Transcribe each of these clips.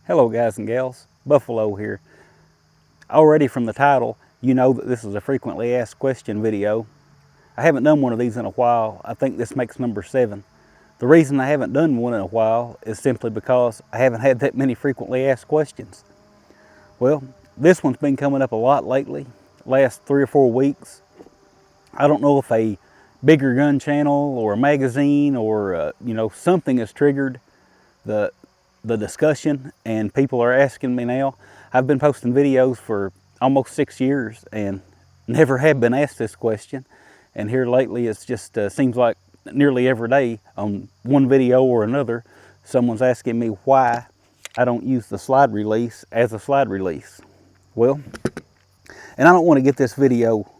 Hello guys and gals, Buffalo here. Already from the title, you know that this is a frequently asked question video. I haven't done one of these in a while. I think this makes number 7. The reason I haven't done one in a while is simply because I haven't had that many frequently asked questions. Well, this one's been coming up a lot lately, last 3 or 4 weeks. I don't know if a bigger gun channel or a magazine or something has triggered the discussion, and people are asking me now. I've been posting videos for almost 6 years and never have been asked this question, and here lately it's just seems like nearly every day on one video or another someone's asking me why I don't use the slide release as a slide release. Well, and I don't want to get this video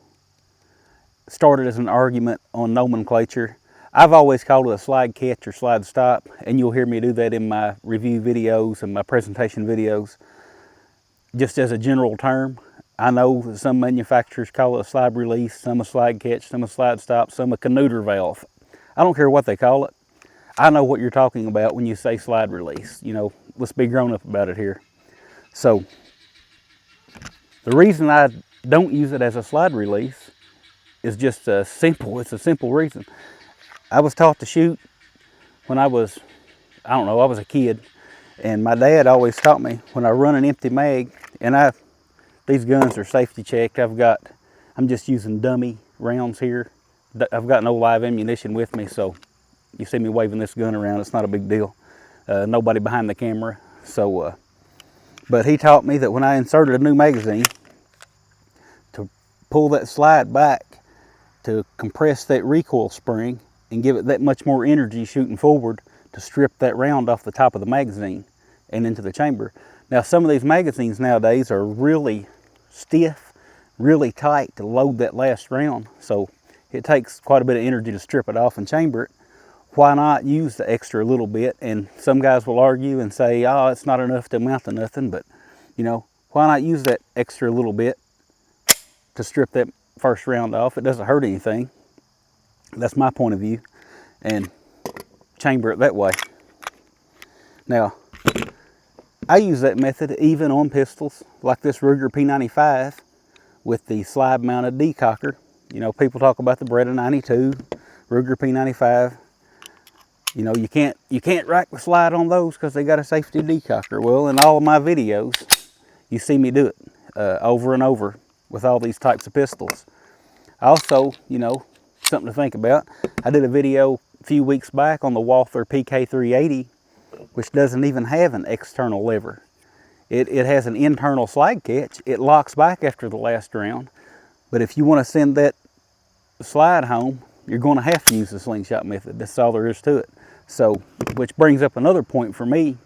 started as an argument on nomenclature. I've always called it a slide catch or slide stop, and you'll hear me do that in my review videos and my presentation videos. Just as a general term, I know that some manufacturers call it a slide release, some a slide catch, some a slide stop, some a canuter valve. I don't care what they call it. I know what you're talking about when you say slide release. You know, let's be grown up about it here. So, the reason I don't use it as a slide release is just it's a simple reason. I was taught to shoot when I was a kid, and my dad always taught me when I run an empty mag, and these guns are safety checked. I'm just using dummy rounds here. I've got no live ammunition with me, so you see me waving this gun around, it's not a big deal. Nobody behind the camera. So, but he taught me that when I inserted a new magazine, to pull that slide back to compress that recoil spring and give it that much more energy shooting forward to strip that round off the top of the magazine and into the chamber. Now, some of these magazines nowadays are really stiff, really tight to load that last round, so it takes quite a bit of energy to strip it off and chamber it. Why not use the extra little bit? And some guys will argue and say, oh, it's not enough to amount to nothing, but why not use that extra little bit to strip that first round off? It doesn't hurt anything. That's my point of view, and chamber it that way. Now, I use that method even on pistols like this Ruger P95 with the slide mounted decocker. You know, people talk about the Beretta 92, Ruger P95. You know, you can't rack the slide on those because they got a safety decocker. Well, in all of my videos, you see me do it over and over with all these types of pistols. Also, something to think about, I did a video a few weeks back on the Walther PK380, which doesn't even have an external lever. It has an internal slide catch. It locks back after the last round, but if you want to send that slide home, you're going to have to use the slingshot method. That's all there is to it. So, which brings up another point for me.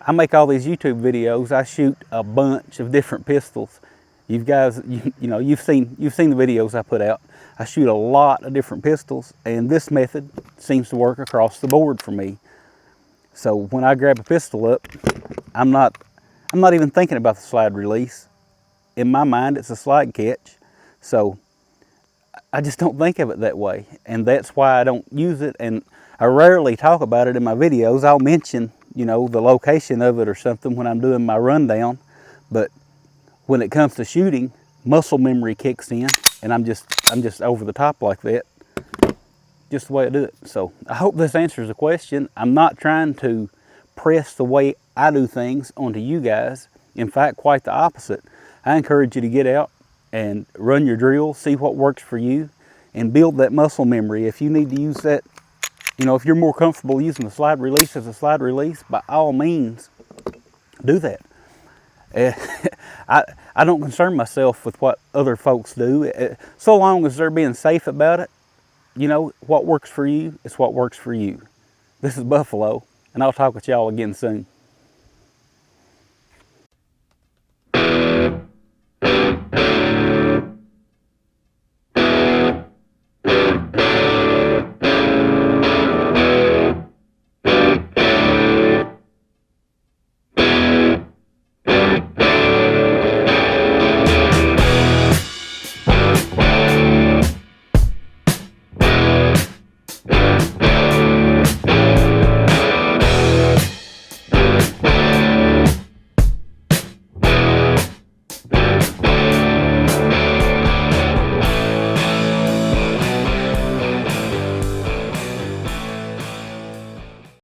I make all these YouTube videos. I shoot a bunch of different pistols. You guys, you've seen the videos I put out. I shoot a lot of different pistols, and this method seems to work across the board for me. So when I grab a pistol up, I'm not even thinking about the slide release. In my mind, it's a slide catch. So I just don't think of it that way, and that's why I don't use it. And I rarely talk about it in my videos. I'll mention, the location of it or something when I'm doing my rundown, but when it comes to shooting, muscle memory kicks in, and I'm just over the top like that. Just the way I do it. So I hope this answers the question. I'm not trying to press the way I do things onto you guys. In fact, quite the opposite. I encourage you to get out and run your drill, see what works for you, and build that muscle memory. If you need to use that, if you're more comfortable using the slide release as a slide release, by all means, do that. I don't concern myself with what other folks do. So long as they're being safe about it, what works for you is what works for you. This is Buffalo, and I'll talk with y'all again soon.